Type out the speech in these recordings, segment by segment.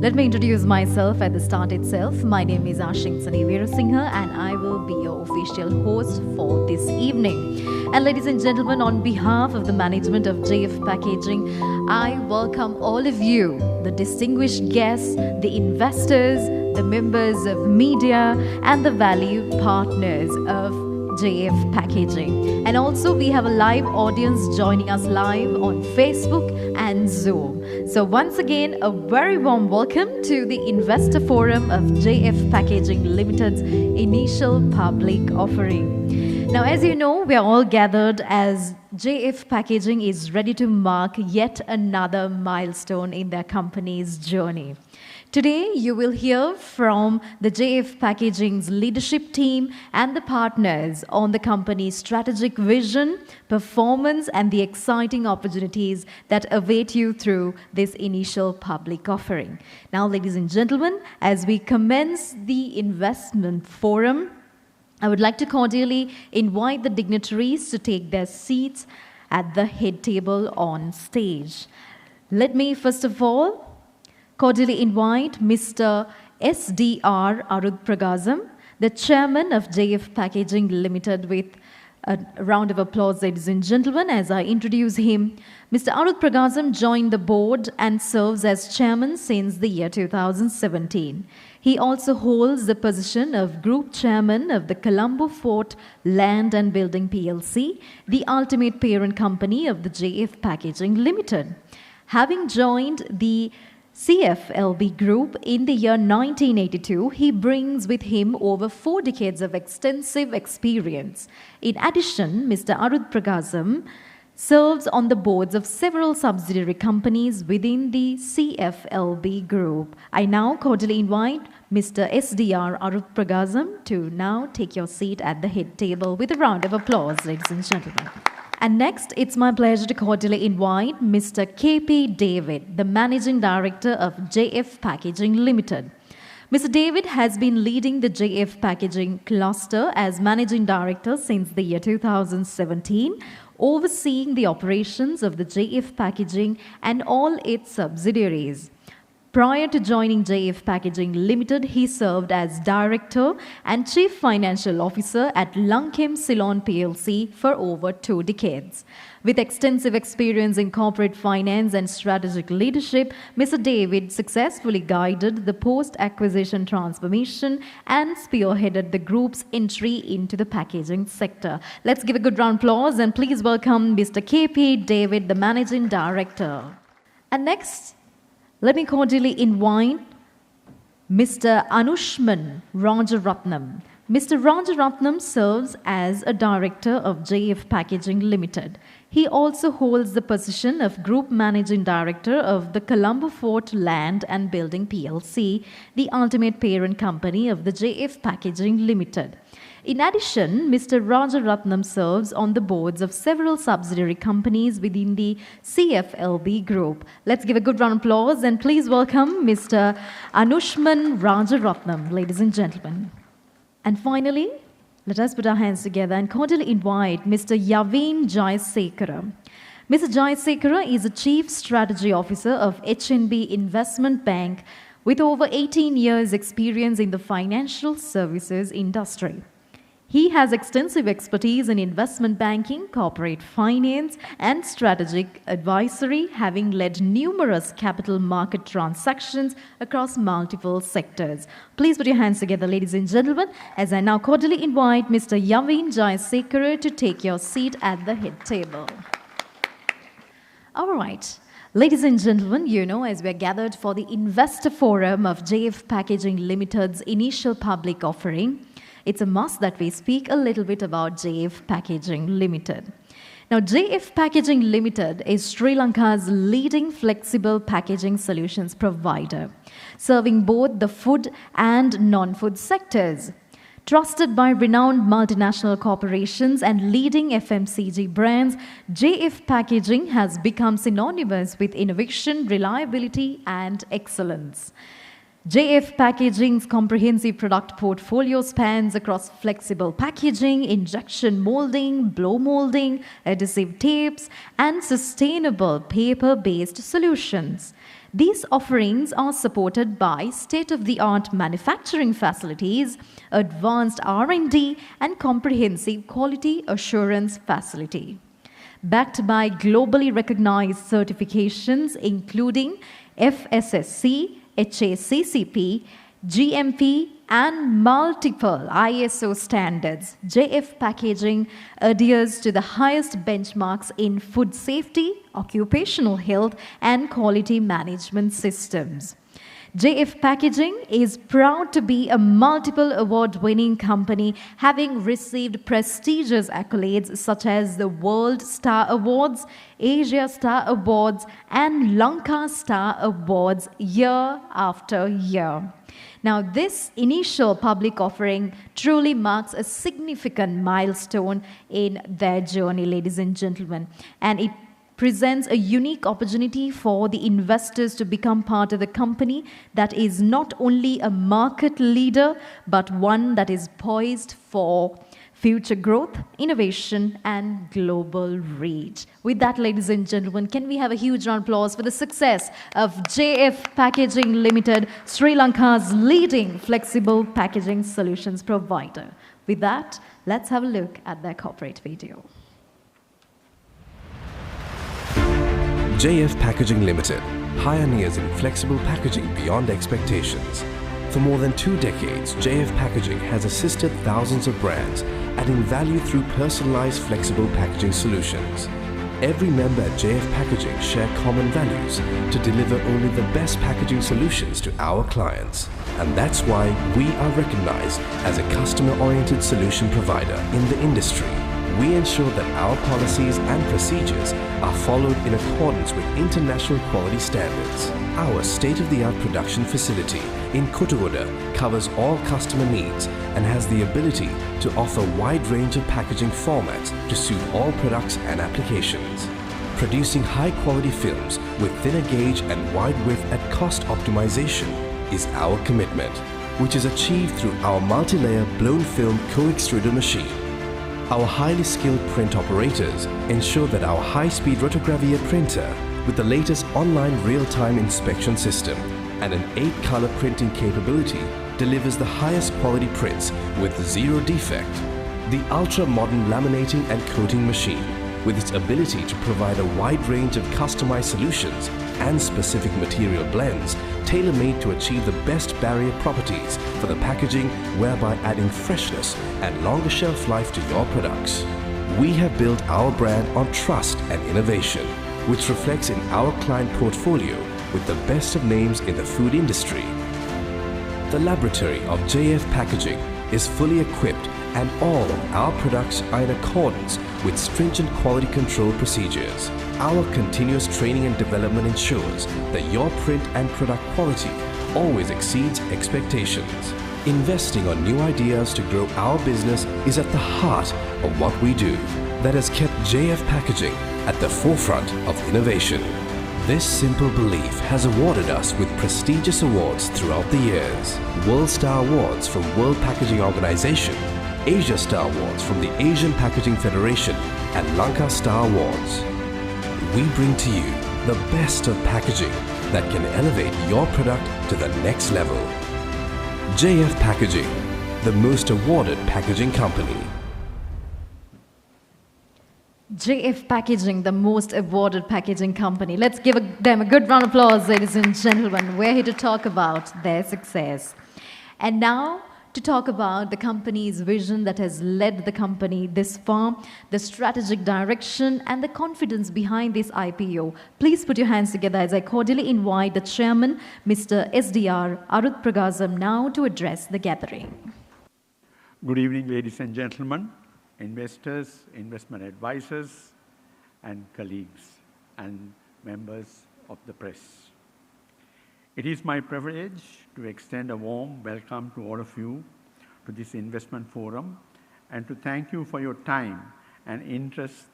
Let me introduce myself at the start itself. My name is Ashingsani Veerasinghe and I will be your official host for this evening. And ladies and gentlemen, on behalf of the management of JF Packaging, I welcome all of you, the distinguished guests, the investors, the members of media and the value partners of JF Packaging. And also we have a live audience joining us live on Facebook and Zoom. So once again, a very warm welcome to the Investor Forum of JF Packaging Limited's initial public offering. Now, as you know, we are all gathered as JF Packaging is ready to mark yet another milestone in their company's journey. Today, you will hear from the JF Packaging's leadership team and the partners on the company's strategic vision, performance, and the exciting opportunities that await you through this initial public offering. Now, ladies and gentlemen, as we commence the investment forum, I would like to cordially invite the dignitaries to take their seats at the head table on stage. Let me first of all cordially invite Mr. SDR Arudpragasam, the chairman of JF Packaging Limited, with a round of applause, ladies and gentlemen, as I introduce him. Mr. Arudpragasam joined the board and serves as chairman since the year 2017. He also holds the position of group chairman of the Colombo Fort Land and Building PLC, the ultimate parent company of the JF Packaging Limited. Having joined the CFLB Group in the year 1982, he brings with him over 4 decades of extensive experience. In addition, Mr. Arudpragasam serves on the boards of several subsidiary companies within the CFLB Group. I now cordially invite Mr. SDR Arudpragasam to now take your seat at the head table with a round of applause, ladies and gentlemen. And next, it's my pleasure to cordially invite Mr. KP David, the Managing Director of JF Packaging Limited. Mr. David has been leading the JF Packaging cluster as Managing Director since the year 2017, overseeing the operations of the JF Packaging and all its subsidiaries. Prior to joining JF Packaging Limited, he served as Director and Chief Financial Officer at Lankem Ceylon PLC for over 2 decades. With extensive experience in corporate finance and strategic leadership, Mr. David successfully guided the post-acquisition transformation and spearheaded the group's entry into the packaging sector. Let's give a good round of applause and please welcome Mr. KP David, the Managing Director. And next, let me cordially invite Mr. Anushman Rajaratnam. Mr. Rajaratnam serves as a director of JF Packaging Limited. He also holds the position of Group Managing Director of the Colombo Fort Land and Building PLC, the ultimate parent company of the JF Packaging Limited. In addition, Mr. Rajaratnam serves on the boards of several subsidiary companies within the CFLB Group. Let's give a good round of applause and please welcome Mr. Anushman Rajaratnam, ladies and gentlemen. And finally, let us put our hands together and cordially invite Mr. Yaveen Jayasekara. Mr. Jayasekara is a Chief Strategy Officer of HNB Investment Bank with over 18 years' experience in the financial services industry. He has extensive expertise in investment banking, corporate finance, and strategic advisory, having led numerous capital market transactions across multiple sectors. Please put your hands together, ladies and gentlemen, as I now cordially invite Mr. Yaveen Jayasekara to take your seat at the head table. All right. Ladies and gentlemen, you know, as we're gathered for the Investor Forum of JF Packaging Limited's initial public offering, it's a must that we speak a little bit about JF Packaging Limited. Now, JF Packaging Limited is Sri Lanka's leading flexible packaging solutions provider, serving both the food and non-food sectors. Trusted by renowned multinational corporations and leading FMCG brands, JF Packaging has become synonymous with innovation, reliability, and excellence. JF Packaging's comprehensive product portfolio spans across flexible packaging, injection molding, blow molding, adhesive tapes, and sustainable paper-based solutions. These offerings are supported by state-of-the-art manufacturing facilities, advanced R&D, and comprehensive quality assurance facility. Backed by globally recognized certifications including FSSC, HACCP, GMP, and multiple ISO standards, JF Packaging adheres to the highest benchmarks in food safety, occupational health, and quality management systems. JF Packaging is proud to be a multiple award-winning company, having received prestigious accolades such as the World Star Awards, Asia Star Awards, and Lanka Star Awards year after year. Now, this initial public offering truly marks a significant milestone in their journey, ladies and gentlemen, and it presents a unique opportunity for the investors to become part of the company that is not only a market leader, but one that is poised for future growth, innovation, and global reach. With that, ladies and gentlemen, can we have a huge round of applause for the success of JF Packaging Limited, Sri Lanka's leading flexible packaging solutions provider. With that, let's have a look at their corporate video. JF Packaging Limited, pioneers in flexible packaging beyond expectations. For more than 2 decades, JF Packaging has assisted thousands of brands, adding value through personalized flexible packaging solutions. Every member at JF Packaging share common values to deliver only the best packaging solutions to our clients. And that's why we are recognized as a customer-oriented solution provider in the industry. We ensure that our policies and procedures are followed in accordance with international quality standards. Our state-of-the-art production facility in Kottagoda covers all customer needs and has the ability to offer a wide range of packaging formats to suit all products and applications. Producing high-quality films with thinner gauge and wide width at cost optimization is our commitment, which is achieved through our multi-layer blown film co-extruder machine. Our highly skilled print operators ensure that our high-speed rotogravure printer with the latest online real-time inspection system and an 8-color printing capability delivers the highest quality prints with zero defect. The ultra-modern laminating and coating machine, with its ability to provide a wide range of customized solutions and specific material blends tailor-made to achieve the best barrier properties for the packaging, whereby adding freshness and longer shelf life to your products. We have built our brand on trust and innovation, which reflects in our client portfolio with the best of names in the food industry. The laboratory of JF Packaging is fully equipped and all of our products are in accordance with stringent quality control procedures. Our continuous training and development ensures that your print and product quality always exceeds expectations. Investing on new ideas to grow our business is at the heart of what we do. That has kept JF Packaging at the forefront of innovation. This simple belief has awarded us with prestigious awards throughout the years. World Star Awards from World Packaging Organization, Asia Star Awards from the Asian Packaging Federation, and Lanka Star Awards. We bring to you the best of packaging that can elevate your product to the next level. JF Packaging, the most awarded packaging company. JF Packaging, the most awarded packaging company. Let's give them a good round of applause, ladies and gentlemen. We're here to talk about their success. And now, to talk about the company's vision that has led the company this far, the strategic direction and the confidence behind this IPO. Please put your hands together as I cordially invite the chairman, Mr. SDR Arut Pragasam, now to address the gathering. Good evening, ladies and gentlemen, investors, investment advisors, and colleagues and members of the press. It is my privilege to extend a warm welcome to all of you to this investment forum and to thank you for your time and interest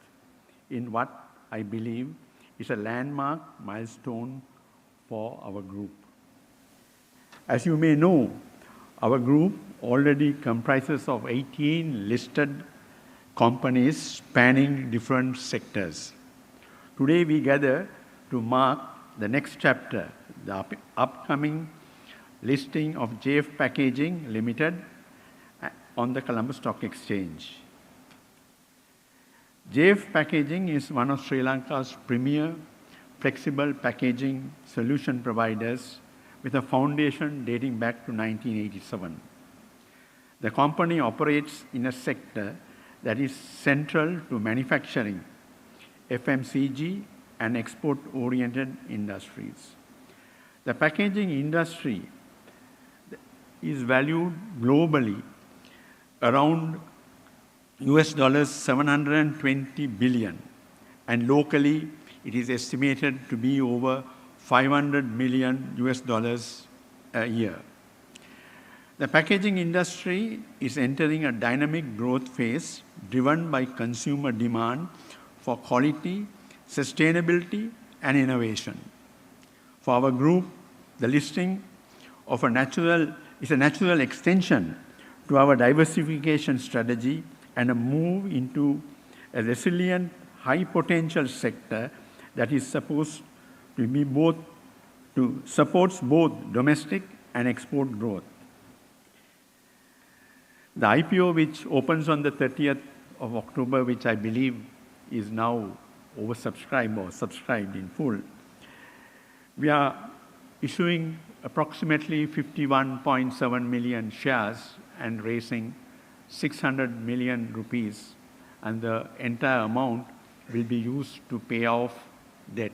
in what I believe is a landmark milestone for our group. As you may know, our group already comprises of 18 listed companies spanning different sectors. Today we gather to mark the next chapter the upcoming listing of JF Packaging Limited on the Colombo Stock Exchange. JF Packaging is one of Sri Lanka's premier flexible packaging solution providers with a foundation dating back to 1987. The company operates in a sector that is central to manufacturing, FMCG, and export-oriented industries. The packaging industry is valued globally around US dollars 720 billion, and locally it is estimated to be over 500 million US dollars a year. The packaging industry is entering a dynamic growth phase driven by consumer demand for quality, sustainability, and innovation. For our group, the listing of is a natural extension to our diversification strategy and a move into a resilient, high-potential sector that is supposed to be supports both domestic and export growth. The IPO, which opens on the 30th of October, which I believe is now oversubscribed or subscribed in full, we are issuing approximately 51.7 million shares and raising 600 million rupees, and the entire amount will be used to pay off debt,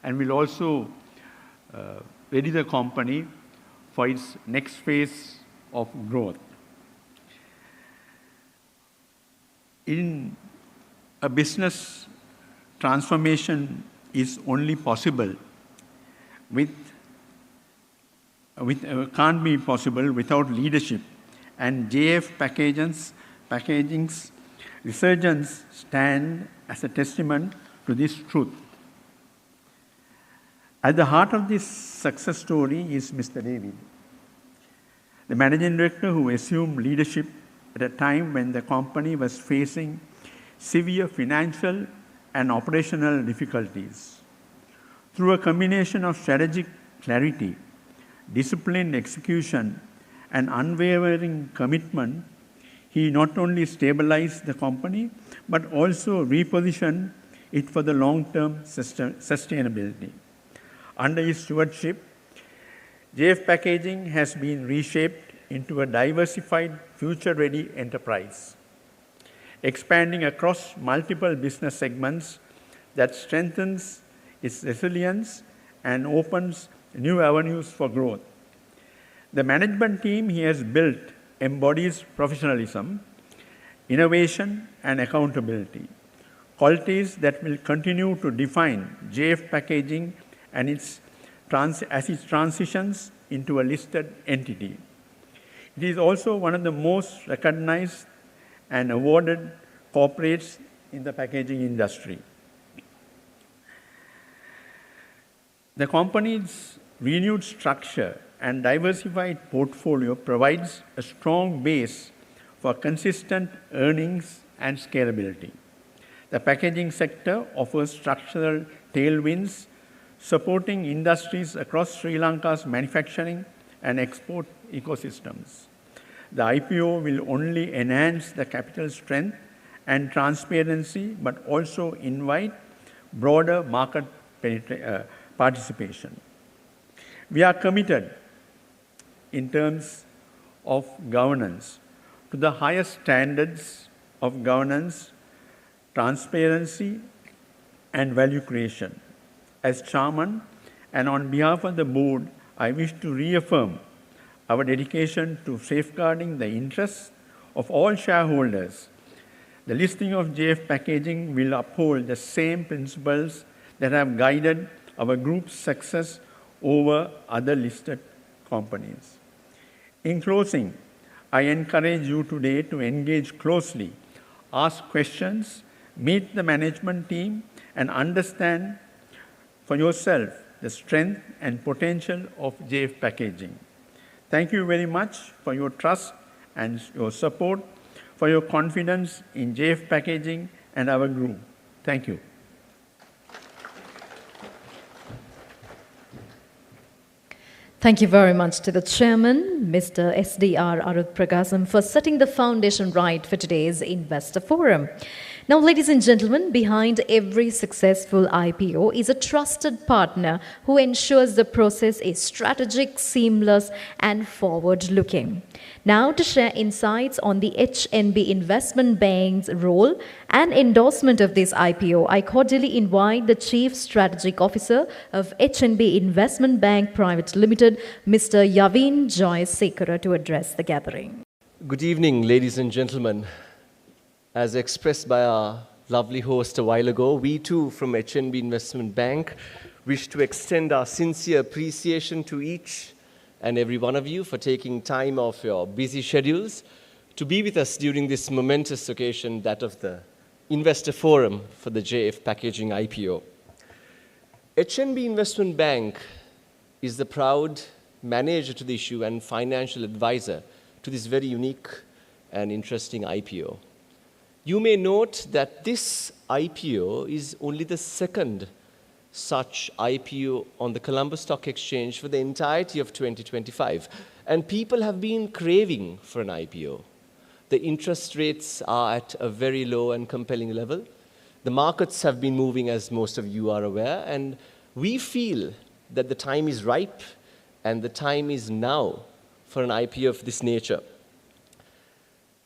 and will also ready the company for its next phase of growth. In a business, transformation is only possible can't be possible without leadership, and JF Packaging's resurgence stand as a testament to this truth. At the heart of this success story is Mr. David, the managing director who assumed leadership at a time when the company was facing severe financial and operational difficulties. Through a combination of strategic clarity, disciplined execution, and unwavering commitment, he not only stabilized the company, but also repositioned it for the long-term sustainability. Under his stewardship, JF Packaging has been reshaped into a diversified, future-ready enterprise, expanding across multiple business segments that strengthens its resilience and opens new avenues for growth. The management team he has built embodies professionalism, innovation, and accountability, qualities that will continue to define JF Packaging and as it transitions into a listed entity. It is also one of the most recognized and awarded corporates in the packaging industry. The company's renewed structure and diversified portfolio provides a strong base for consistent earnings and scalability. The packaging sector offers structural tailwinds, supporting industries across Sri Lanka's manufacturing and export ecosystems. The IPO will only enhance the capital strength and transparency, but also invite broader market participation. We are committed in terms of governance to the highest standards of governance, transparency, and value creation. As chairman and on behalf of the board, I wish to reaffirm our dedication to safeguarding the interests of all shareholders. The listing of JF Packaging will uphold the same principles that have guided our group's success over other listed companies. In closing, I encourage you today to engage closely, ask questions, meet the management team, and understand for yourself the strength and potential of JF Packaging. Thank you very much for your trust and your support, for your confidence in JF Packaging and our group. Thank you. Thank you very much to the chairman, Mr. SDR Arut Pragasam, for setting the foundation right for today's Investor Forum. Now, ladies and gentlemen, behind every successful IPO is a trusted partner who ensures the process is strategic, seamless, and forward-looking. Now, to share insights on the HNB Investment Bank's role and endorsement of this IPO, I cordially invite the Chief Strategic Officer of HNB Investment Bank Private Limited, Mr. Yavin Joy Sekara, to address the gathering. Good evening, ladies and gentlemen. As expressed by our lovely host a while ago, we too from HNB Investment Bank wish to extend our sincere appreciation to each and every one of you for taking time off your busy schedules to be with us during this momentous occasion, that of the Investor Forum for the JF Packaging IPO. HNB Investment Bank is the proud manager to the issue and financial advisor to this very unique and interesting IPO. You may note that this IPO is only the second such IPO on the Colombo Stock Exchange for the entirety of 2025. And people have been craving for an IPO. The interest rates are at a very low and compelling level. The markets have been moving, as most of you are aware, and we feel that the time is ripe and the time is now for an IPO of this nature.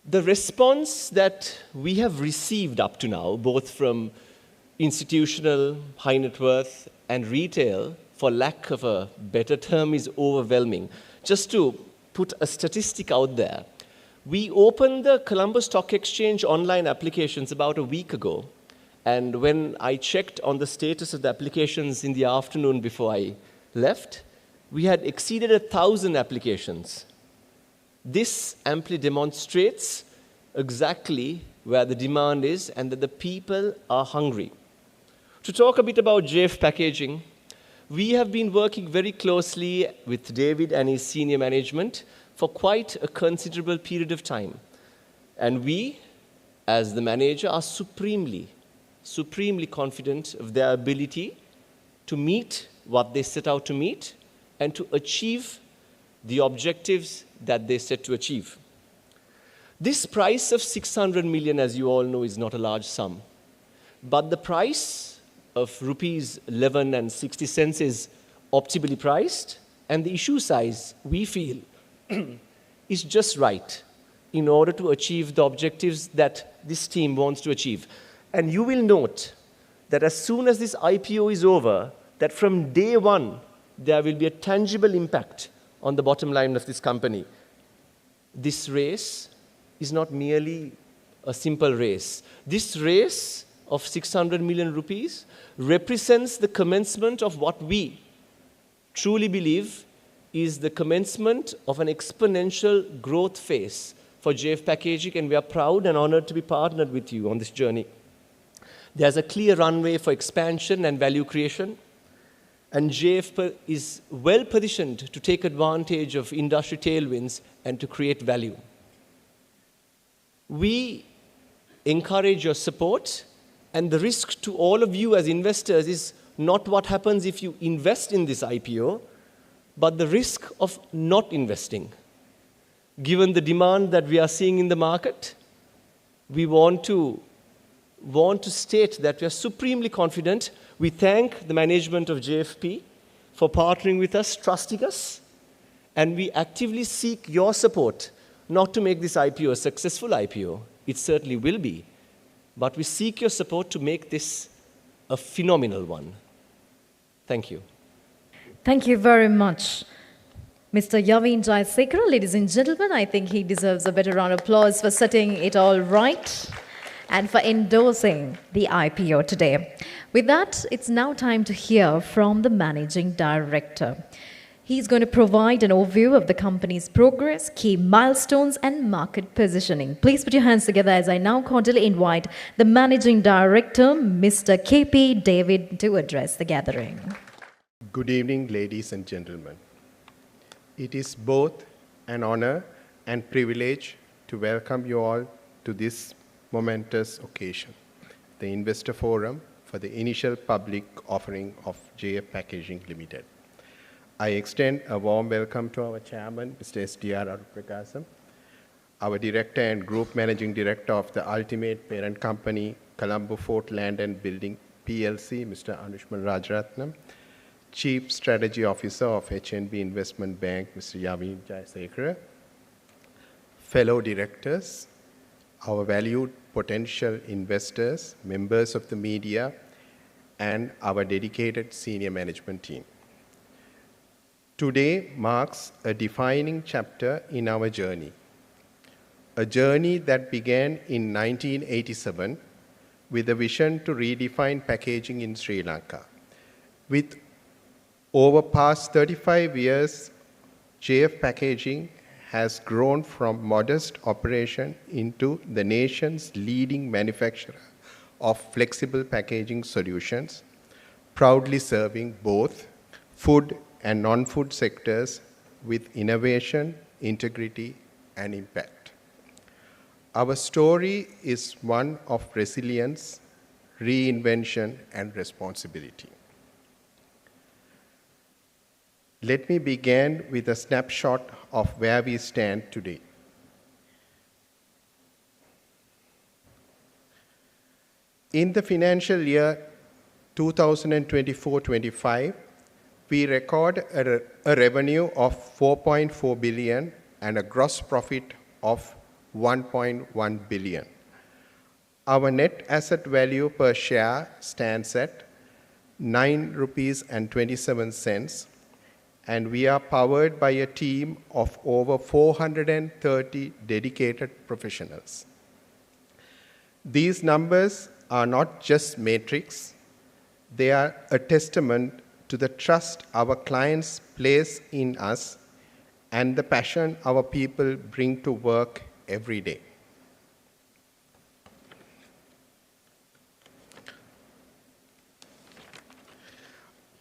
The response that we have received up to now, both from institutional, high net worth, and retail, for lack of a better term, is overwhelming. Just to put a statistic out there, we opened the Colombo Stock Exchange online applications about a week ago, and when I checked on the status of the applications in the afternoon before I left, we had exceeded 1,000 applications. This amply demonstrates exactly where the demand is and that the people are hungry. To talk a bit about JF Packaging, we have been working very closely with David and his senior management for quite a considerable period of time. And we, as the manager, are supremely confident of their ability to meet what they set out to meet and to achieve the objectives that they set to achieve. This price of 600 million, as you all know, is not a large sum. But the price of rupees 11.60 is optimally priced, and the issue size, we feel, is just right in order to achieve the objectives that this team wants to achieve. And you will note that as soon as this IPO is over, that from day one, there will be a tangible impact on the bottom line of this company. This race is not merely a simple race. This race of 600 million rupees represents the commencement of what we truly believe is the commencement of an exponential growth phase for JF Packaging, and we are proud and honored to be partnered with you on this journey. There's a clear runway for expansion and value creation, and JF is well positioned to take advantage of industry tailwinds and to create value. We encourage your support, and the risk to all of you as investors is not what happens if you invest in this IPO, but the risk of not investing. Given the demand that we are seeing in the market, we want to state that we are supremely confident. We thank the management of JFP for partnering with us, trusting us, and we actively seek your support not to make this IPO a successful IPO. It certainly will be, but we seek your support to make this a phenomenal one. Thank you. Thank you very much, Mr. Yavin Joy Sekara. Ladies and gentlemen, I think he deserves a better round of applause for setting it all right and for endorsing the IPO today. With that, it's now time to hear from the Managing Director. He's going to provide an overview of the company's progress, key milestones, and market positioning. Please put your hands together as I now cordially invite the Managing Director, Mr. KP David, to address the gathering. Good evening, ladies and gentlemen. It is both an honor and privilege to welcome you all to this momentous occasion, the Investor Forum for the initial public offering of JF Packaging Limited. I extend a warm welcome to our chairman, Mr. S.D.R. Aruprakasam, our director and group managing director of the ultimate parent company, Colombo Fort Land and Building PLC, Mr. Anushman Rajaratnam, Chief Strategy Officer of HNB Investment Bank, Mr. Yavin Jayasekara, fellow directors, our valued potential investors, members of the media, and our dedicated senior management team. Today marks a defining chapter in our journey, a journey that began in 1987 with a vision to redefine packaging in Sri Lanka. With over past 35 years, JF Packaging has grown from modest operation into the nation's leading manufacturer of flexible packaging solutions, proudly serving both food and non-food sectors with innovation, integrity, and impact. Our story is one of resilience, reinvention, and responsibility. Let me begin with a snapshot of where we stand today. In the financial year 2024-25, we record a revenue of 4.4 billion and a gross profit of 1.1 billion. Our net asset value per share stands at 9.27 rupees, and we are powered by a team of over 430 dedicated professionals. These numbers are not just metrics, they are a testament to the trust our clients place in us and the passion our people bring to work every day.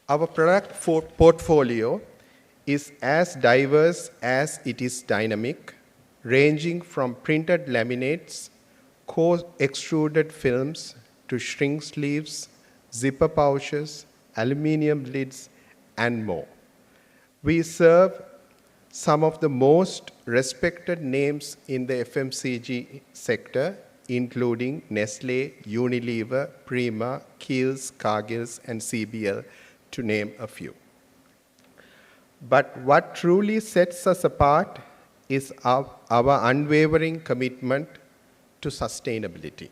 Our product portfolio is as diverse as it is dynamic, ranging from printed laminates, co-extruded films, to shrink sleeves, zipper pouches, aluminum lids, and more. We serve some of the most respected names in the FMCG sector, including Nestlé, Unilever, Prima, Kiehl's, Cargill's, and CBL, to name a few. But what truly sets us apart is our unwavering commitment to sustainability.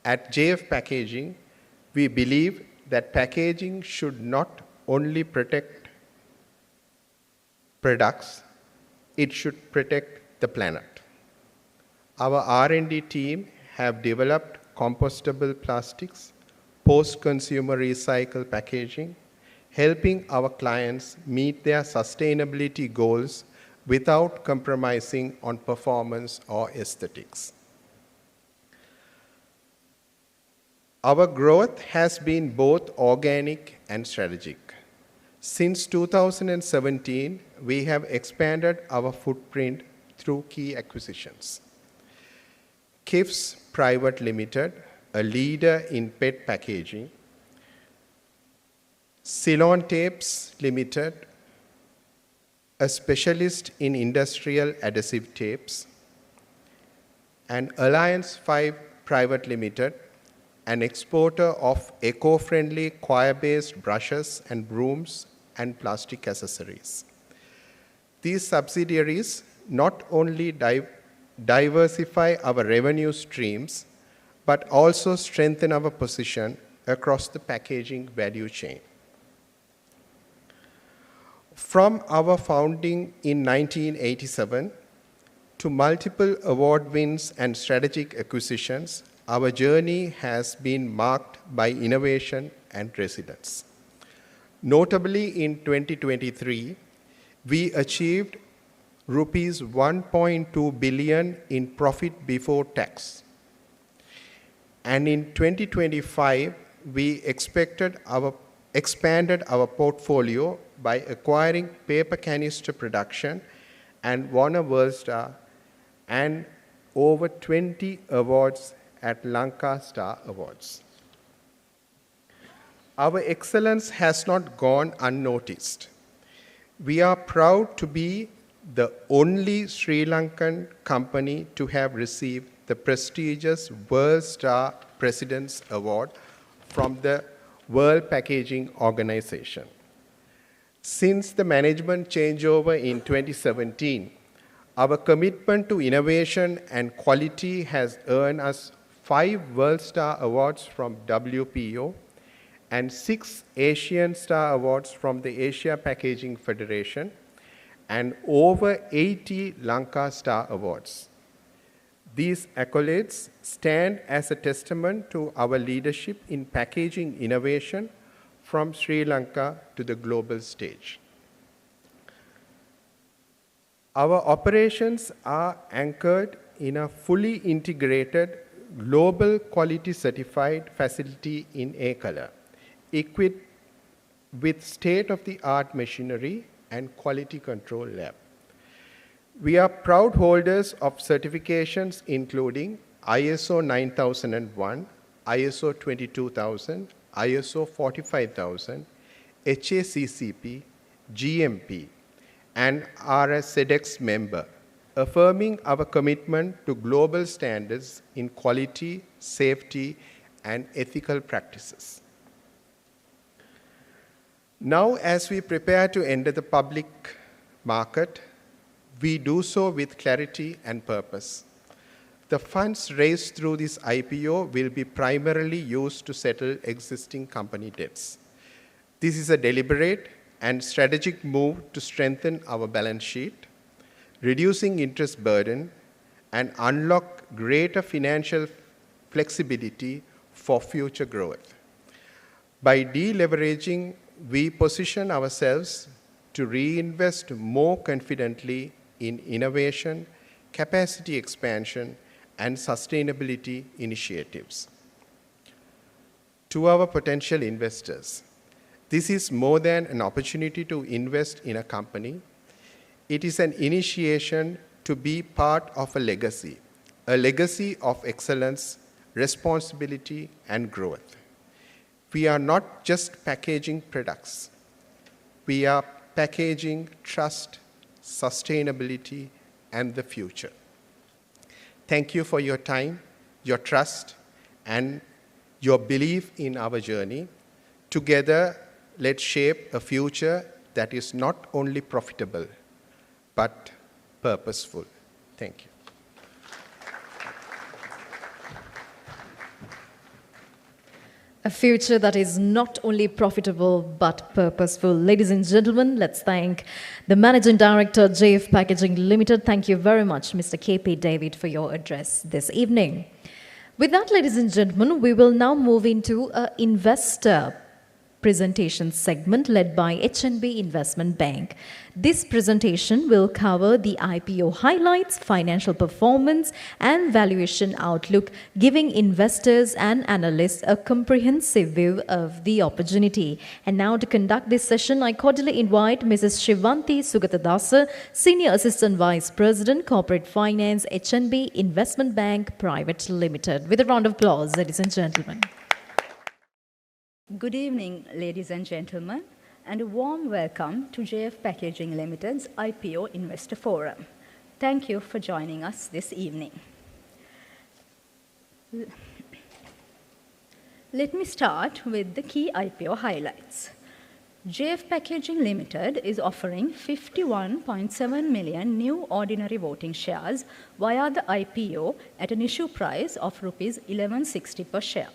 At JF Packaging, we believe that packaging should not only protect products, it should protect the planet. Our R&D team have developed compostable plastics, post-consumer recycled packaging, helping our clients meet their sustainability goals without compromising on performance or aesthetics. Our growth has been both organic and strategic. Since 2017, we have expanded our footprint through key acquisitions. KIFS Private Limited, a leader in PET packaging, Ceylon Tapes Limited, a specialist in industrial adhesive tapes, and Alliance 5 Private Limited, an exporter of eco-friendly coir-based brushes and brooms and plastic accessories. These subsidiaries not only diversify our revenue streams, but also strengthen our position across the packaging value chain. From our founding in 1987 to multiple award wins and strategic acquisitions, our journey has been marked by innovation and resilience. Notably, in 2023, we achieved rupees 1.2 billion in profit before tax. And in 2025, we expanded our portfolio by acquiring paper canister production and won a World Star and over 20 awards at Lanka Star Awards. Our excellence has not gone unnoticed. We are proud to be the only Sri Lankan company to have received the prestigious World Star President's Award from the World Packaging Organization. Since the management changeover in 2017, our commitment to innovation and quality has earned us 5 World Star Awards from WPO and 6 Asian Star Awards from the Asia Packaging Federation and over 80 Lanka Star Awards. These accolades stand as a testament to our leadership in packaging innovation from Sri Lanka to the global stage. Our operations are anchored in a fully integrated, global quality certified facility in Ekala, equipped with state-of-the-art machinery and quality control lab. We are proud holders of certifications including ISO 9001, ISO 22000, ISO 45000, HACCP, GMP, and are a SEDEX member, affirming our commitment to global standards in quality, safety, and ethical practices. Now, as we prepare to enter the public market, we do so with clarity and purpose. The funds raised through this IPO will be primarily used to settle existing company debts. This is a deliberate and strategic move to strengthen our balance sheet, reducing interest burden, and unlock greater financial flexibility for future growth. By deleveraging, we position ourselves to reinvest more confidently in innovation, capacity expansion, and sustainability initiatives. To our potential investors, this is more than an opportunity to invest in a company. It is an initiation to be part of a legacy of excellence, responsibility, and growth. We are not just packaging products. We are packaging trust, sustainability, and the future. Thank you for your time, your trust, and your belief in our journey. Together, let's shape a future that is not only profitable, but purposeful. Thank you. A future that is not only profitable but purposeful. Ladies and gentlemen, let's thank the Managing Director, JF Packaging Limited. Thank you very much, Mr. KP David, for your address this evening. With that, ladies and gentlemen, we will now move into an investor presentation segment led by HNB Investment Bank. This presentation will cover the IPO highlights, financial performance, and valuation outlook, giving investors and analysts a comprehensive view of the opportunity. And now to conduct this session, I cordially invite Mrs. Shivanti Sugatadasa, Senior Assistant Vice President, Corporate Finance, HNB Investment Bank Private Limited. With a round of applause, ladies and gentlemen. Good evening, ladies and gentlemen, and a warm welcome to JF Packaging Limited's IPO Investor Forum. Thank you for joining us this evening. Let me start with the key IPO highlights. JF Packaging Limited is offering 51.7 million new ordinary voting shares via the IPO at an issue price of Rs 1160 per share.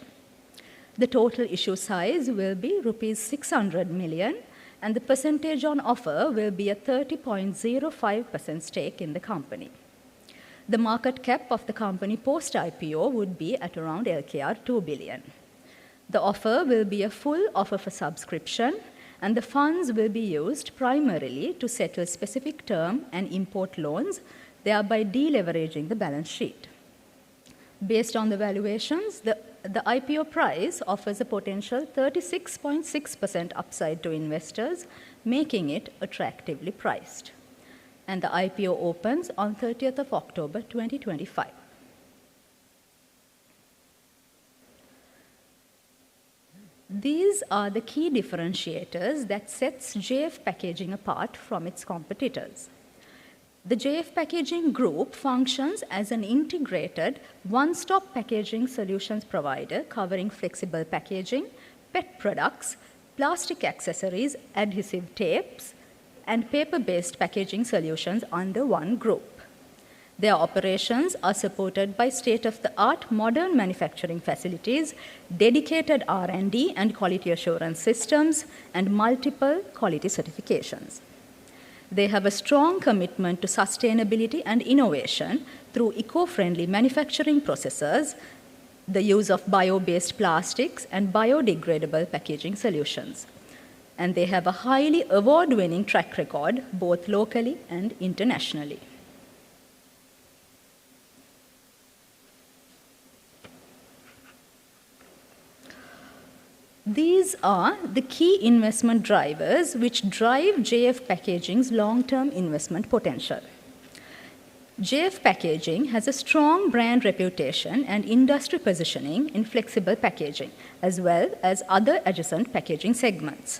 The total issue size will be Rs 600 million, and the percentage on offer will be a 30.05% stake in the company. The market cap of the company post-IPO would be at around LKR 2 billion. The offer will be a full offer for subscription, and the funds will be used primarily to settle specific term and import loans, thereby deleveraging the balance sheet. Based on the valuations, the IPO price offers a potential 36.6% upside to investors, making it attractively priced. And the IPO opens on 30th of October 2025. These These are the key differentiators that sets JF Packaging apart from its competitors. The JF Packaging Group functions as an integrated, one-stop packaging solutions provider covering flexible packaging, pet products, plastic accessories, adhesive tapes, and paper-based packaging solutions under one group. Their operations are supported by state-of-the-art modern manufacturing facilities, dedicated R&D and quality assurance systems, and multiple quality certifications. They have a strong commitment to sustainability and innovation through eco-friendly manufacturing processes, the use of bio-based plastics, and biodegradable packaging solutions. And they have a highly award-winning track record, both locally and internationally. These are the key investment drivers which drive JF Packaging's long-term investment potential. JF Packaging has a strong brand reputation and industry positioning in flexible packaging, as well as other adjacent packaging segments.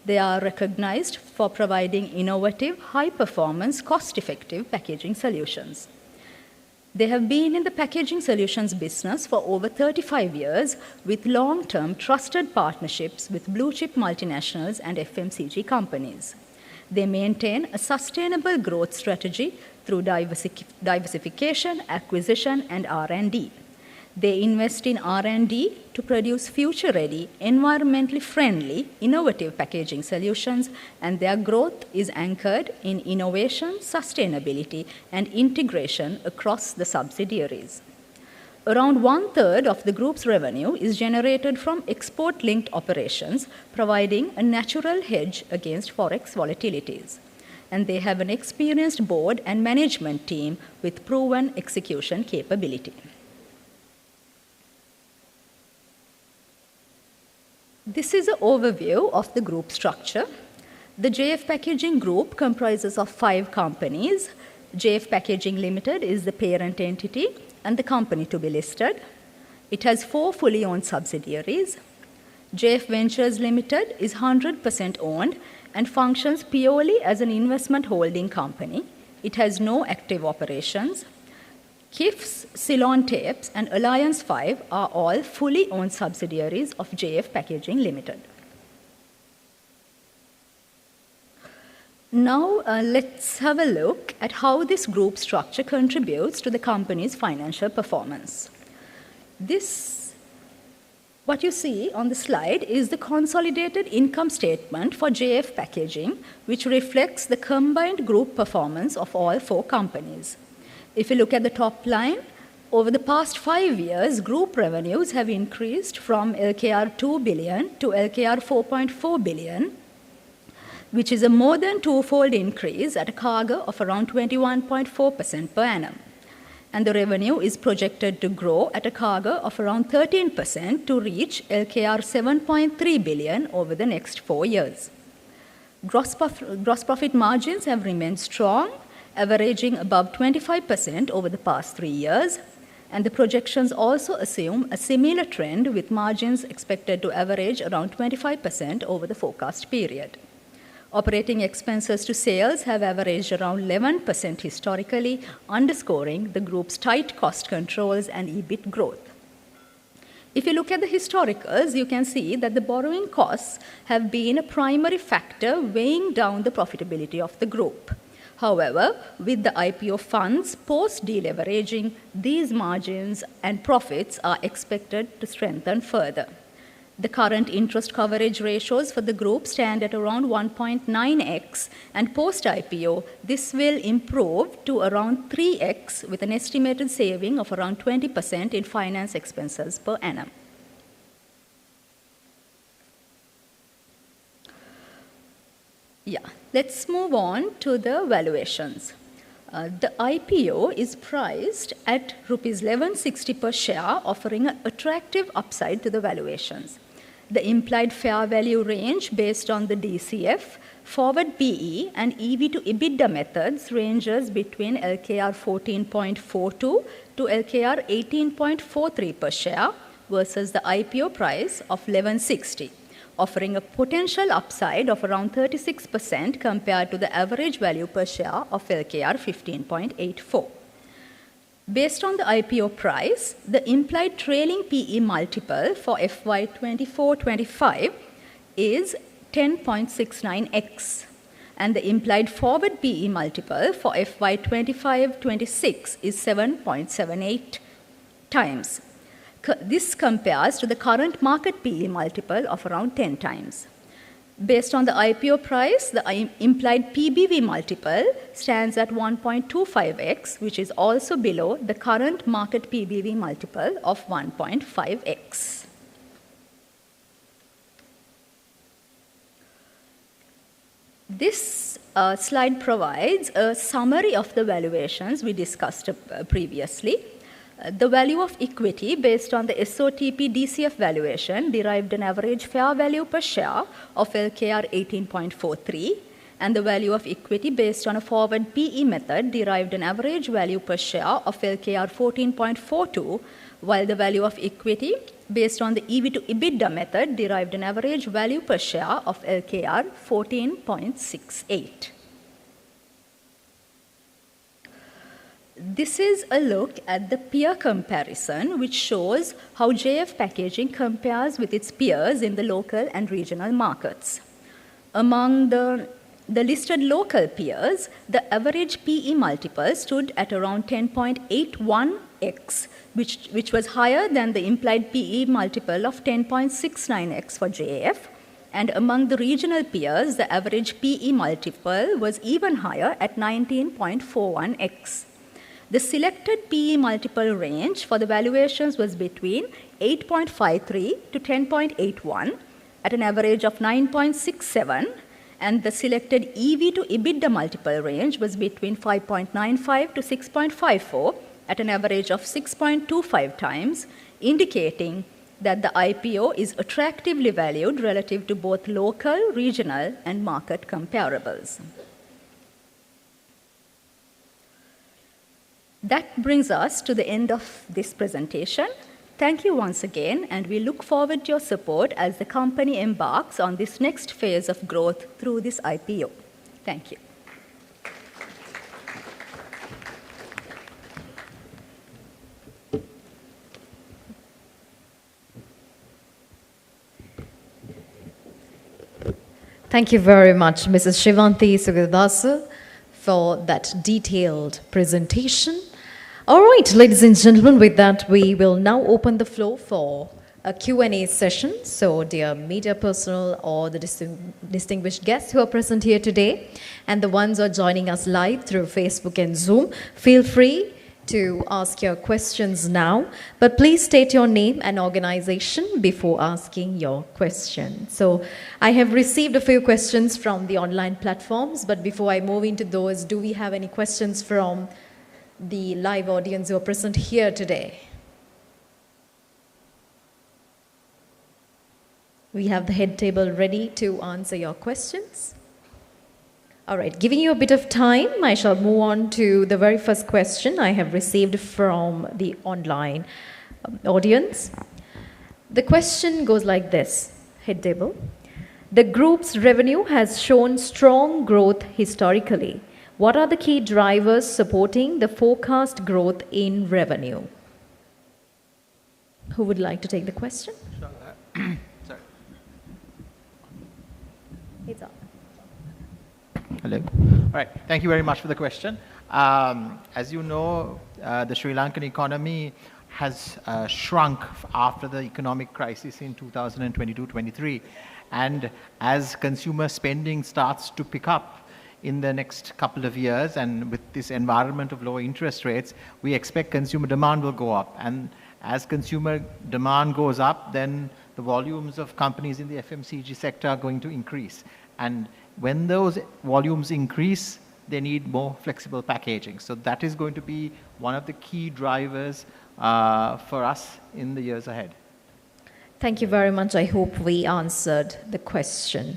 They are recognized for providing innovative, high-performance, cost-effective packaging solutions. They have been in the packaging solutions business for over 35 years with long-term trusted partnerships with blue-chip multinationals and FMCG companies. They maintain a sustainable growth strategy through diversification, acquisition, and R&D. They invest in R&D to produce future-ready, environmentally friendly, innovative packaging solutions, and their growth is anchored in innovation, sustainability, and integration across the subsidiaries. Around 1/3 of the group's revenue is generated from export-linked operations, providing a natural hedge against forex volatilities. And they have an experienced board and management team with proven execution capability. This is an overview of the group structure. The JF Packaging Group comprises of 5 companies. JF Packaging Limited is the parent entity and the company to be listed. It has 4 fully owned subsidiaries. JF Ventures Limited is 100% owned and functions purely as an investment holding company. It has no active operations. KIFS, Ceylon Tapes, and Alliance 5 are all fully owned subsidiaries of JF Packaging Limited. Now, let's have a look at how this group structure contributes to the company's financial performance. What you see on the slide is the consolidated income statement for JF Packaging, which reflects the combined group performance of all 4 companies. If you look at the top line, over the past 5 years, group revenues have increased from LKR 2 billion to LKR 4.4 billion, which is a more than 2-fold increase at a CAGR of around 21.4% per annum. And the revenue is projected to grow at a CAGR of around 13% to reach LKR 7.3 billion over the next 4 years. Gross profit margins have remained strong, averaging above 25% over the past 3 years, and the projections also assume a similar trend with margins expected to average around 25% over the forecast period. Operating expenses to sales have averaged around 11% historically, underscoring the group's tight cost controls and EBIT growth. If you look at the historicals, you can see that the borrowing costs have been a primary factor weighing down the profitability of the group. However, with the IPO funds post-deleveraging, these margins and profits are expected to strengthen further. The current interest coverage ratios for the group stand at around 1.9x, and post-IPO, this will improve to around 3x with an estimated saving of around 20% in finance expenses per annum. Let's move on to the valuations. The IPO is priced at Rs 1160 per share, offering an attractive upside to the valuations. The implied fair value range based on the DCF, forward PE, and EV to EBITDA methods ranges between LKR 14.42 to LKR 18.43 per share versus the IPO price of 1160. offering a potential upside of around 36% compared to the average value per share of LKR 15.84. Based on the IPO price, the implied trailing PE multiple for FY 24-25 is 10.69x, and the implied forward PE multiple for FY 25-26 is 7.78 times. This compares to the current market PE multiple of around 10 times. Based on the IPO price, the implied PBV multiple stands at 1.25x, which is also below the current market PBV multiple of 1.5x. This slide provides a summary of the valuations we discussed previously. The value of equity based on the SOTP DCF valuation derived an average fair value per share of LKR 18.43, and the value of equity based on a forward PE method derived an average value per share of LKR 14.42, while the value of equity based on the EV to EBITDA method derived an average value per share of LKR 14.68. This is a look at the peer comparison, which shows how JF Packaging compares with its peers in the local and regional markets. Among the listed local peers, the average PE multiple stood at around 10.81x, which was higher than the implied PE multiple of 10.69x for JF. And among the regional peers, the average PE multiple was even higher at 19.41x. The selected PE multiple range for the valuations was between 8.53 to 10.81 at an average of 9.67, and the selected EV to EBITDA multiple range was between 5.95 to 6.54 at an average of 6.25 times, indicating that the IPO is attractively valued relative to both local, regional, and market comparables. That brings us to the end of this presentation. Thank you once again, and we look forward to your support as the company embarks on this next phase of growth through this IPO. Thank you. Thank you very much, Mrs. Shivanti Sugadasa, for that detailed presentation. All right, ladies and gentlemen, with that, we will now open the floor for a Q&A session. So, dear media personnel or the distinguished guests who are present here today, and the ones who are joining us live through Facebook and Zoom, feel free to ask your questions now, but please state your name and organization before asking your question. So I have received a few questions from the online platforms, but before I move into those, do we have any questions from the live audience who are present here today? We have the head table ready to answer your questions. All right, giving you a bit of time, I shall move on to the very first question I have received from the online audience. The question goes like this, head table. The group's revenue has shown strong growth historically. What are the key drivers supporting the forecast growth in revenue? Who would like to take the question? Sorry. It's on. Hello. All right. Thank you very much for the question. As you know, the Sri Lankan economy has shrunk after the economic crisis in 2022-23. And as consumer spending starts to pick up in the next couple of years, and with this environment of low interest rates, we expect consumer demand will go up. And as consumer demand goes up, then the volumes of companies in the FMCG sector are going to increase. And when those volumes increase, they need more flexible packaging. So that is going to be one of the key drivers for us in the years ahead. Thank you very much. I hope we answered the question.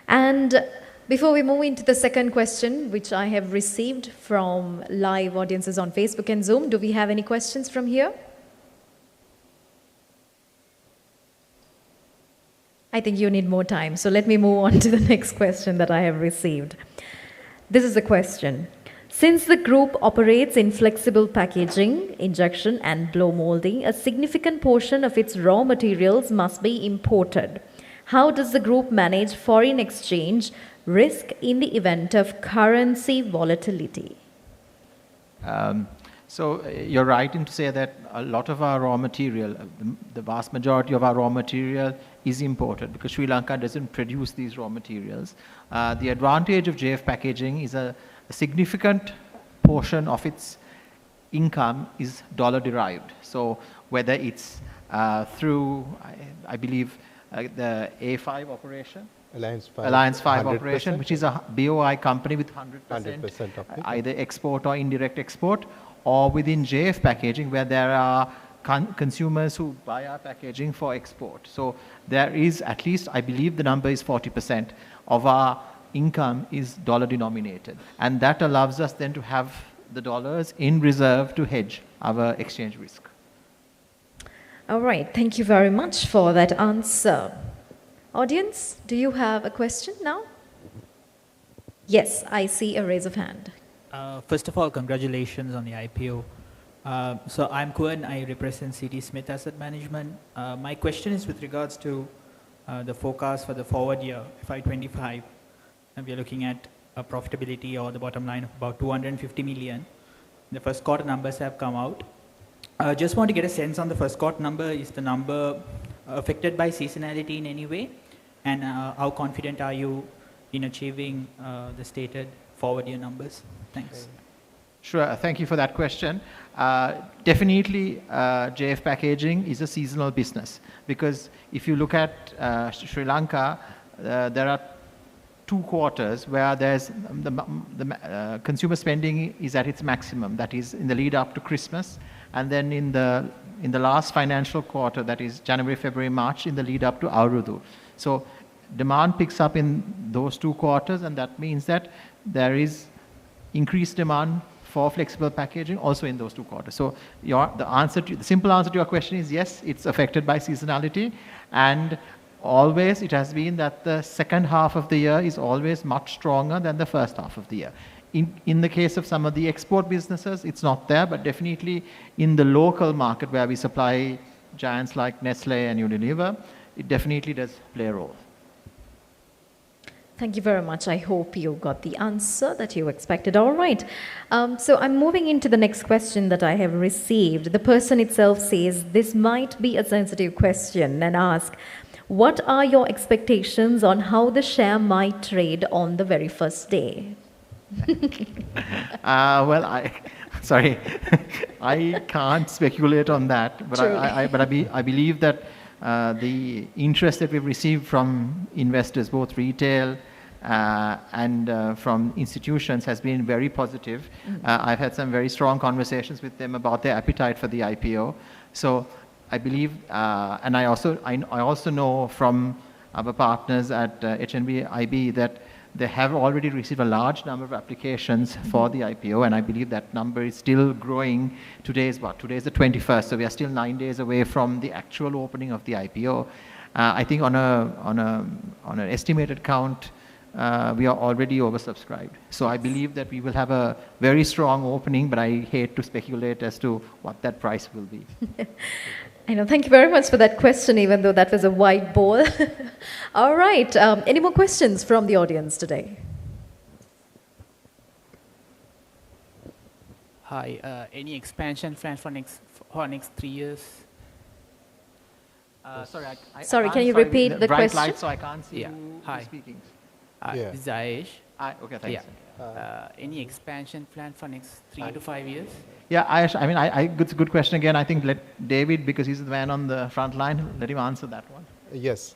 And before we move into the second question, which I have received from live audiences on Facebook and Zoom, do we have any questions from here? I think you need more time. So let me move on to the next question that I have received. This is the question. Since the group operates in flexible packaging, injection, and blow molding, a significant portion of its raw materials must be imported. How does the group manage foreign exchange risk in the event of currency volatility? You're right in to say that a lot of our raw material, the vast majority of our raw material is imported because Sri Lanka doesn't produce these raw materials. The advantage of JF Packaging is a significant portion of its income is dollar derived. So whether it's through, I believe, the A5 operation, Alliance 5 operation, which is a BOI company with 100% of either export or indirect export, or within JF Packaging where there are consumers who buy our packaging for export. So there is at least, I believe the number is 40% of our income is dollar denominated. And that allows us then to have the dollars in reserve to hedge our exchange risk. All right, thank you very much for that answer. Audience, do you have a question now? Yes, I see a raise of hand. First of all, congratulations on the IPO. So I'm Kuan, I represent CT Smith Asset Management. My question is with regards to the forecast for the forward year, FY25. And we are looking at a profitability or the bottom line of about 250 million. The first quarter numbers have come out. I just want to get a sense on the first quarter number. Is the number affected by seasonality in any way? And how confident are you in achieving the stated forward year numbers? Thanks. Sure, thank you for that question. Definitely, JF Packaging is a seasonal business because if you look at Sri Lanka, there are 2 quarters where there's the consumer spending is at its maximum. That is in the lead up to Christmas, and then in the last financial quarter, that is January, February, March, in the lead up to Aurudu. So demand picks up in those 2 quarters, and that means that there is increased demand for flexible packaging also in those 2 quarters. So the simple answer to your question is yes, it's affected by seasonality, and always it has been that the second half of the year is always much stronger than the first half of the year. In the case of some of the export businesses, it's not there, but definitely in the local market where we supply giants like Nestle and Unilever, it definitely does play a role. Thank you very much. I hope you got the answer that you expected. All right. So I'm moving into the next question that I have received. The person itself says this might be a sensitive question and ask, what are your expectations on how the share might trade on the very first day? Well, sorry, I can't speculate on that, but I believe that the interest that we've received from investors, both retail and from institutions, has been very positive. I've had some very strong conversations with them about their appetite for the IPO. So I believe, and I also know from our partners at HNB IB that they have already received a large number of applications for the IPO, and I believe that number is still growing. Today is the 21st, so we are still 9 days away from the actual opening of the IPO. I think on an estimated count, we are already oversubscribed. So I believe that we will have a very strong opening, but I hate to speculate as to what that price will be. I know. Thank you very much for that question, even though that was a wide ball. All right. Any more questions from the audience today? Hi. Any expansion plans for next 3 years? Sorry, can you repeat the question? Light, so I can't see who's speaking. This is Ayesh. Okay, thanks. Any expansion plan for next 3 to 5 years? Yeah, Ayesh, I mean, it's a good question again. I think let David, because he's the man on the front line, let him answer that one. Yes.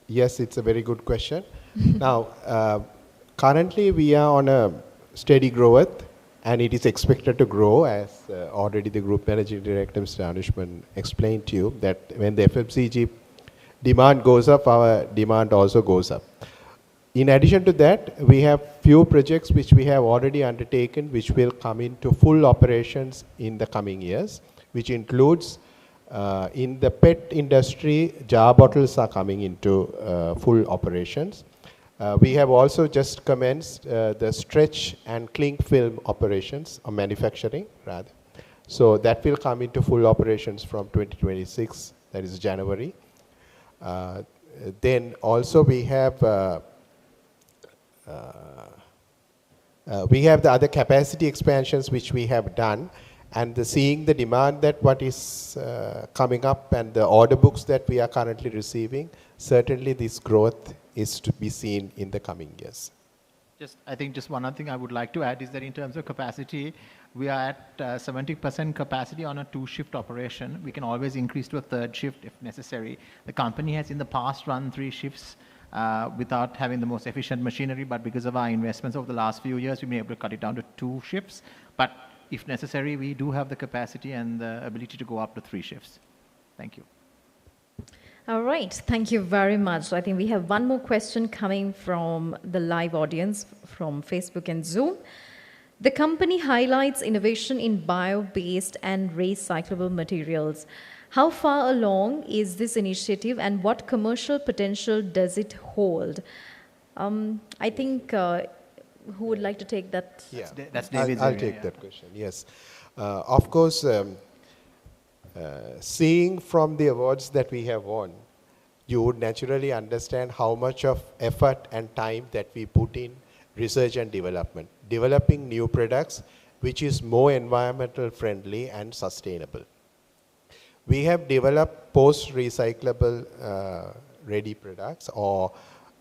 Yes, it's a very good question. Now, currently we are on a steady growth, and it is expected to grow, as already the Group Managing Director, Mr. Anushman, explained to you, that when the FMCG demand goes up, our demand also goes up. In addition to that, we have few projects which we have already undertaken, which will come into full operations in the coming years, which includes In the PET industry, jar bottles are coming into full operations. We have also just commenced the stretch and cling film operations, or manufacturing rather. So that will come into full operations from 2026, that is January. Then also we have the other capacity expansions which we have done, and seeing the demand that what is coming up and the order books that we are currently receiving, certainly this growth is to be seen in the coming years. I think just one other thing I would like to add is that in terms of capacity, we are at 70% capacity on a 2-shift operation. We can always increase to a 3rd shift if necessary. The company has in the past run 3 shifts without having the most efficient machinery, but because of our investments over the last few years, we've been able to cut it down to 2 shifts. But if necessary, we do have the capacity and the ability to go up to 3 shifts. Thank you. All right, thank you very much. So I think we have one more question coming from the live audience from Facebook and Zoom. The company highlights innovation in bio-based and recyclable materials. How far along is this initiative and what commercial potential does it hold? I think, who would like to take that? Yeah, that's David's I'll area, take yeah. that question, yes. Of course, seeing from the awards that we have won, you would naturally understand how much of effort and time that we put in research and development, developing new products which is more environmental friendly and sustainable. We have developed post-recyclable ready products or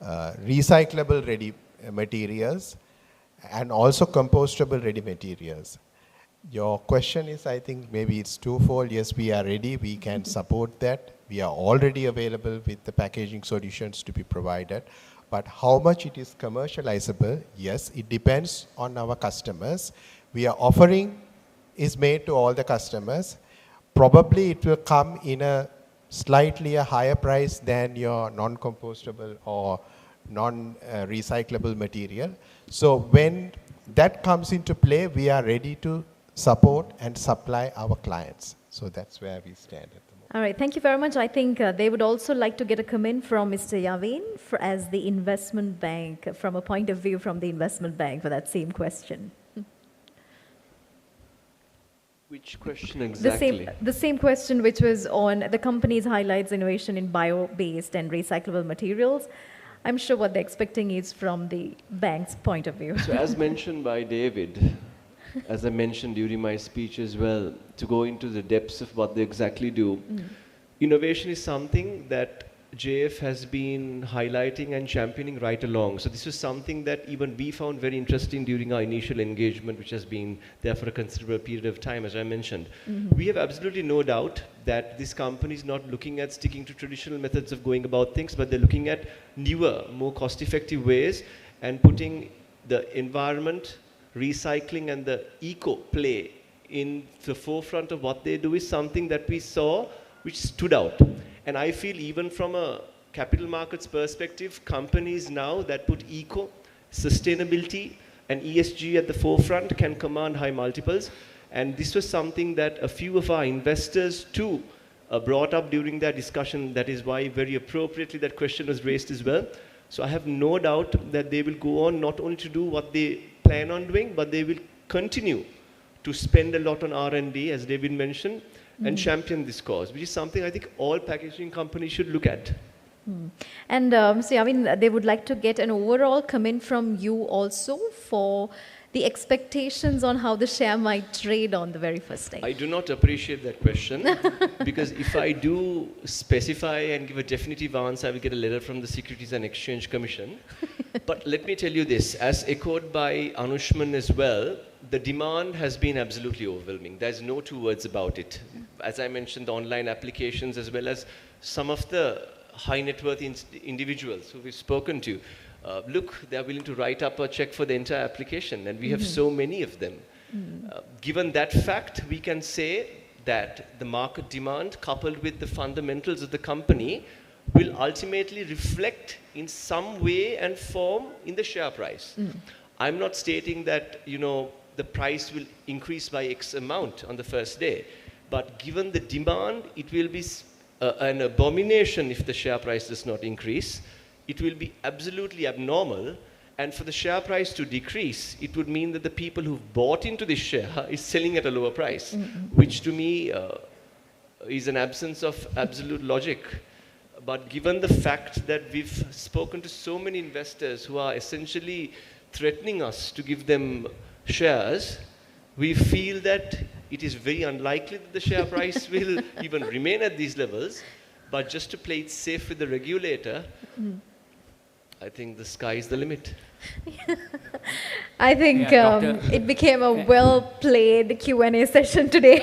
recyclable ready materials and also compostable ready materials. Your question is, I think maybe it's twofold. Yes, we are ready. We can support that. We are already available with the packaging solutions to be provided. But how much it is commercializable, yes, it depends on our customers. We are offering is made to all the customers. Probably it will come in a slightly higher price than your non-compostable or non-recyclable material. So when that comes into play, we are ready to support and supply our clients. So that's where we stand at the moment. All right, thank you very much. I think they would also like to get a comment from Mr. Yavin as the investment bank, from a point of view from the investment bank for that same question. Which question exactly? The same question which was on the company's highlights innovation in bio-based and recyclable materials. I'm sure what they're expecting is from the bank's point of view. So as mentioned by David, as I mentioned during my speech as well, to go into the depths of what they exactly do, innovation is something that JF has been highlighting and championing right along. So this was something that even we found very interesting during our initial engagement, which has been there for a considerable period of time, as I mentioned. We have absolutely no doubt that this company is not looking at sticking to traditional methods of going about things, but they're looking at newer, more cost-effective ways and putting the environment, recycling and the eco play in the forefront of what they do is something that we saw which stood out. And I feel even from a capital markets perspective, companies now that put eco, sustainability and ESG at the forefront can command high multiples. And this was something that a few of our investors too brought up during their discussion. That is why very appropriately that question was raised as well. So I have no doubt that they will go on not only to do what they plan on doing, but they will continue to spend a lot on R&D, as David mentioned, and champion this cause, which is something I think all packaging companies should look at. And so, I mean, they would like to get an overall comment from you also for the expectations on how the share might trade on the very first day. I do not appreciate that question because if I do specify and give a definitive answer, I will get a letter from the Securities and Exchange Commission. But let me tell you this, as echoed by Anushman as well, the demand has been absolutely overwhelming. There's no two words about it. As I mentioned, the online applications as well as some of the high net worth individuals who we've spoken to. Look, they're willing to write up a check for the entire application, and we have so many of them. Given that fact, we can say that the market demand coupled with the fundamentals of the company will ultimately reflect in some way and form in the share price. I'm not stating that, you know, the price will increase by X amount on the first day. But given the demand, it will be an abomination if the share price does not increase. It will be absolutely abnormal. And for the share price to decrease, it would mean that the people who've bought into this share is selling at a lower price, which to me is an absence of absolute logic. But given the fact that we've spoken to so many investors who are essentially threatening us to give them shares, we feel that it is very unlikely that the share price will even remain at these levels. But just to play it safe with the regulator, I think the sky is the limit. I think it became a well-played Q&A session today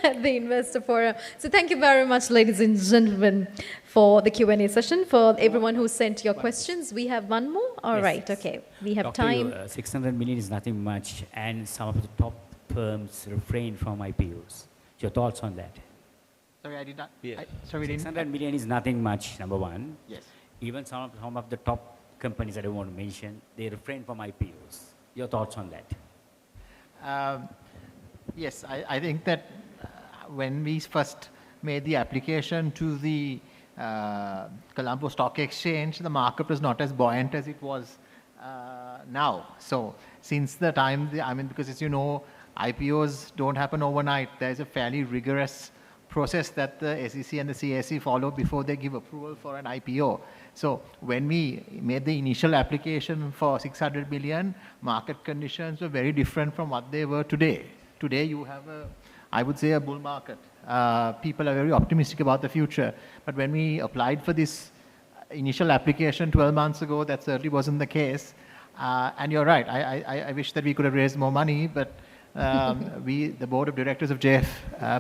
at the Investor Forum. So thank you very much, ladies and gentlemen, for the Q&A session. For everyone who sent your questions, we have one more? All right, okay. We have time. 600 million is nothing much, and some of the top firms refrain from IPOs. Your thoughts on that? Sorry, I did not. Yeah. Sorry, 600 million is nothing much, number one. Yes. Even some of the top companies I don't want to mention, they refrain from IPOs. Your thoughts on that? Yes, I think that when we first made the application to the Colombo Stock Exchange, the market was not as buoyant as it was now. So since the time, because as you know, IPOs don't happen overnight. There's a fairly rigorous process that the SEC and the CSE follow before they give approval for an IPO. So when we made the initial application for 600 million, market conditions were very different from what they were today. Today you have I would say a bull market. People are very optimistic about the future. But when we applied for this initial application 12 months ago, that certainly wasn't the case. And you're right, I wish that we could have raised more money, but the board of directors of JF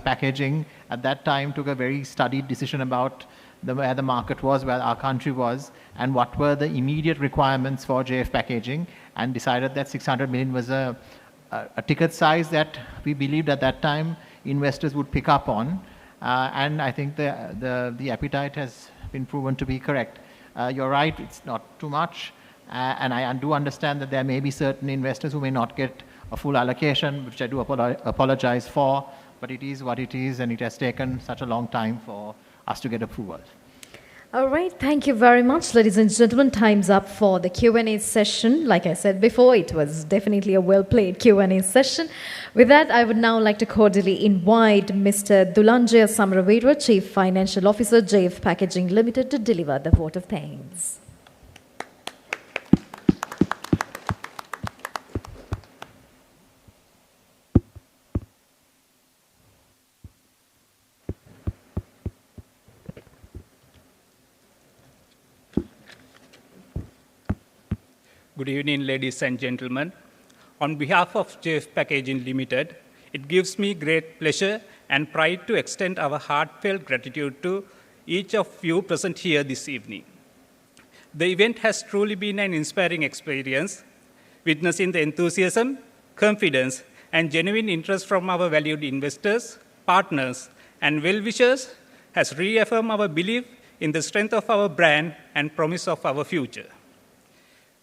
Packaging at that time took a very studied decision about where the market was, where our country was, and what were the immediate requirements for JF Packaging, and decided that 600 million was a ticket size that we believed at that time investors would pick up on. And I think the appetite has been proven to be correct. You're right, it's not too much. And I do understand that there may be certain investors who may not get a full allocation, which I do apologize for, but it is what it is, and it has taken such a long time for us to get approval. All right, thank you very much, ladies and gentlemen. Time's up for the Q&A session. Like I said before, it was definitely a well-played Q&A session. With that, I would now like to cordially invite Mr. Dulanjaya Samaraveera, Chief Financial Officer, JF Packaging Limited, to deliver the vote of thanks. Good evening, ladies and gentlemen. On behalf of JF Packaging Limited, it gives me great pleasure and pride to extend our heartfelt gratitude to each of you present here this evening. The event has truly been an inspiring experience, witnessing the enthusiasm, confidence, and genuine interest from our valued investors, partners, and well-wishers has reaffirmed our belief in the strength of our brand and promise of our future.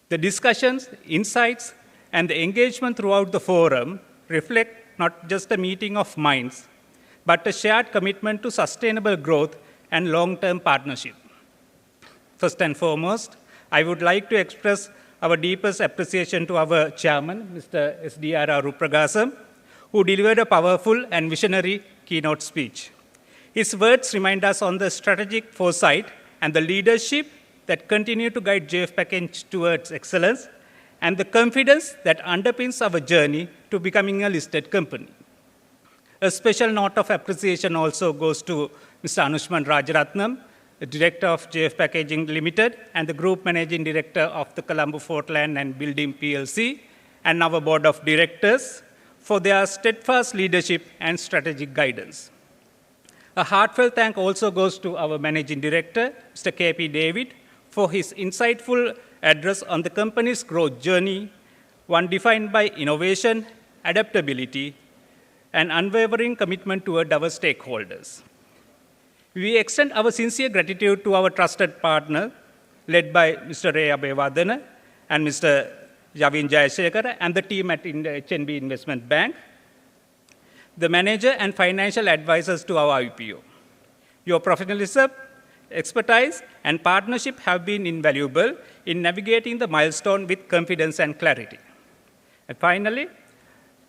The discussions, insights, and the engagement throughout the forum reflect not just a meeting of minds, but a shared commitment to sustainable growth and long-term partnership. First and foremost, I would like to express our deepest appreciation to our chairman, Mr. SDR Rupragasam, who delivered a powerful and visionary keynote speech. His words remind us on the strategic foresight and the leadership that continue to guide JF Packaging towards excellence, and the confidence that underpins our journey to becoming a listed company. A special note of appreciation also goes to Mr. Anushman Rajaratnam, the Director of JF Packaging Limited and the Group Managing Director of the Colombo Fort Land and Building PLC, and our Board of Directors for their steadfast leadership and strategic guidance. A heartfelt thank also goes to our Managing Director, Mr. K.P. David, for his insightful address on the company's growth journey, one defined by innovation, adaptability, and unwavering commitment toward our stakeholders. We extend our sincere gratitude to our trusted partner, led by Mr. Ray Abeywadana and Mr. Javin Jayasekara and the team at HNB Investment Bank. the manager and financial advisors to our IPO. Your professionalism, expertise, and partnership have been invaluable in navigating the milestone with confidence and clarity. And finally,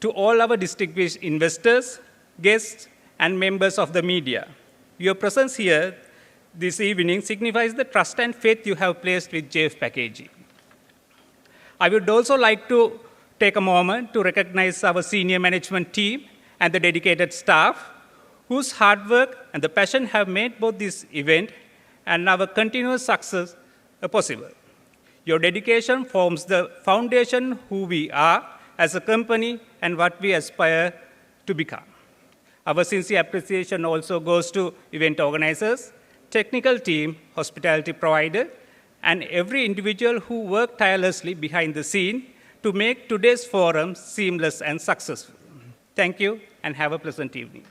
to all our distinguished investors, guests, and members of the media, your presence here this evening signifies the trust and faith you have placed with JF Packaging. I would also like to take a moment to recognize our senior management team and the dedicated staff whose hard work and the passion have made both this event and our continuous success possible. Your dedication forms the foundation who we are as a company and what we aspire to become. Our sincere appreciation also goes to event organizers, technical team, hospitality provider, and every individual who worked tirelessly behind the scene to make today's forum seamless and successful. Thank you, and have a pleasant evening.